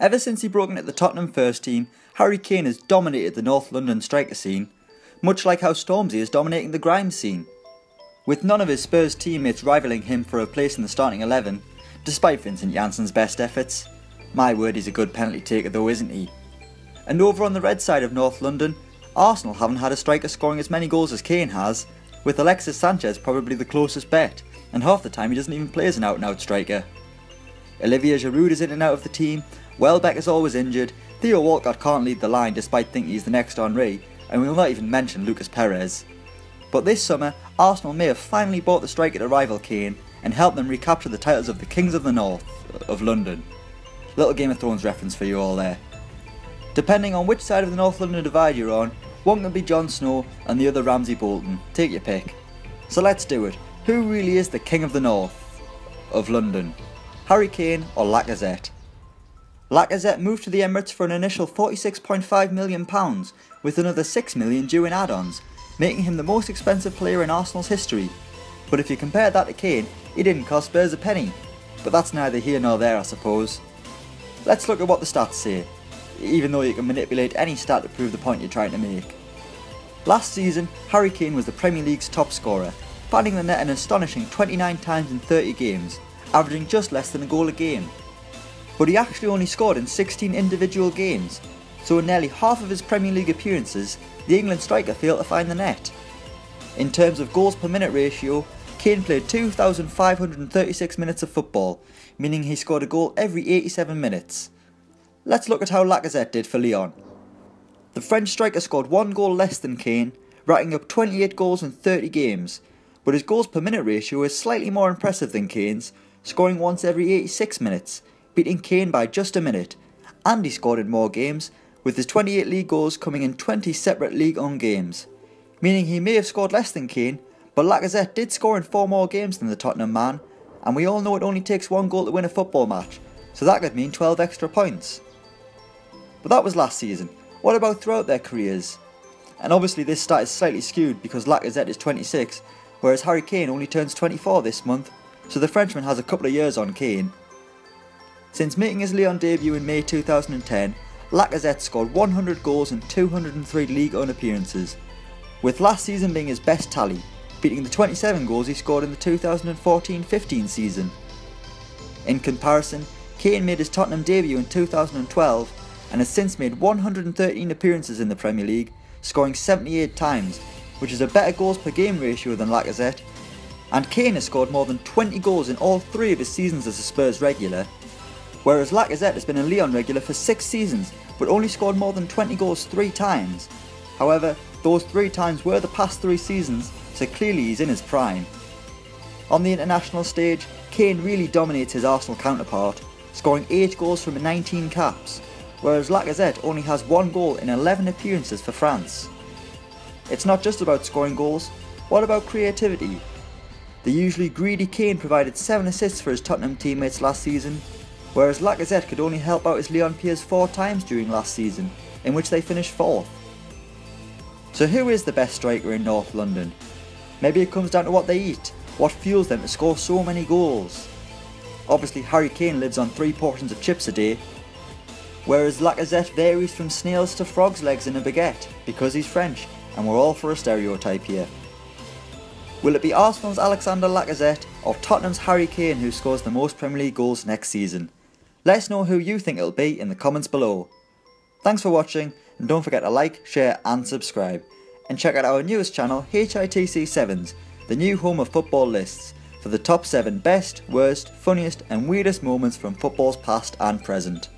Ever since he broke into the Tottenham first team, Harry Kane has dominated the North London striker scene, much like how Stormzy is dominating the grime scene. With none of his Spurs teammates rivalling him for a place in the starting 11, despite Vincent Janssen's best efforts. My word, he's a good penalty taker though, isn't he? And over on the red side of North London, Arsenal haven't had a striker scoring as many goals as Kane has, with Alexis Sanchez probably the closest bet, and half the time he doesn't even play as an out-and-out striker. Olivier Giroud is in and out of the team, Welbeck is always injured, Theo Walcott can't lead the line despite thinking he's the next Henry, and we'll not even mention Lucas Perez. But this summer, Arsenal may have finally bought the striker to rival Kane, and help them recapture the titles of the Kings of the North of London. Little Game of Thrones reference for you all there. Depending on which side of the North London divide you're on, one can be Jon Snow and the other Ramsay Bolton, take your pick. So let's do it. Who really is the King of the North of London? Harry Kane or Lacazette? Lacazette moved to the Emirates for an initial £46.5 million, with another £6 million due in add-ons, making him the most expensive player in Arsenal's history. But if you compare that to Kane, he didn't cost Spurs a penny. But that's neither here nor there, I suppose. Let's look at what the stats say, even though you can manipulate any stat to prove the point you're trying to make. Last season, Harry Kane was the Premier League's top scorer, finding the net an astonishing 29 times in 30 games, averaging just less than a goal a game. But he actually only scored in 16 individual games, so in nearly half of his Premier League appearances, the England striker failed to find the net. In terms of goals per minute ratio, Kane played 2,536 minutes of football, meaning he scored a goal every 87 minutes. Let's look at how Lacazette did for Lyon. The French striker scored one goal less than Kane, racking up 28 goals in 30 games, but his goals per minute ratio is slightly more impressive than Kane's, scoring once every 86 minutes, beating Kane by just a minute, and he scored in more games, with his 28 league goals coming in 20 separate league-owned games, meaning he may have scored less than Kane, but Lacazette did score in 4 more games than the Tottenham man, and we all know it only takes 1 goal to win a football match, so that could mean 12 extra points. But that was last season. What about throughout their careers? And obviously this stat is slightly skewed because Lacazette is 26, whereas Harry Kane only turns 24 this month, so the Frenchman has a couple of years on Kane. Since making his Lyon debut in May 2010, Lacazette scored 100 goals in 203 league-owned appearances, with last season being his best tally, beating the 27 goals he scored in the 2014-15 season. In comparison, Kane made his Tottenham debut in 2012 and has since made 113 appearances in the Premier League, scoring 78 times, which is a better goals per game ratio than Lacazette, and Kane has scored more than 20 goals in all 3 of his seasons as a Spurs regular, whereas Lacazette has been a Lyon regular for 6 seasons but only scored more than 20 goals 3 times. However, those 3 times were the past 3 seasons, so clearly he's in his prime. On the international stage, Kane really dominates his Arsenal counterpart, scoring 8 goals from 19 caps, whereas Lacazette only has 1 goal in 11 appearances for France. It's not just about scoring goals, what about creativity? The usually greedy Kane provided 7 assists for his Tottenham teammates last season, whereas Lacazette could only help out his Lyon peers 4 times during last season, in which they finished 4th. So who is the best striker in North London? Maybe it comes down to what they eat, what fuels them to score so many goals. Obviously Harry Kane lives on 3 portions of chips a day, whereas Lacazette varies from snails to frog's legs in a baguette, because he's French, and we're all for a stereotype here. Will it be Arsenal's Alexandre Lacazette or Tottenham's Harry Kane who scores the most Premier League goals next season? Let us know who you think it'll be in the comments below. Thanks for watching, and don't forget to like, share and subscribe. And check out our newest channel, HITC 7s, the new home of football lists, for the top 7 best, worst, funniest and weirdest moments from football's past and present.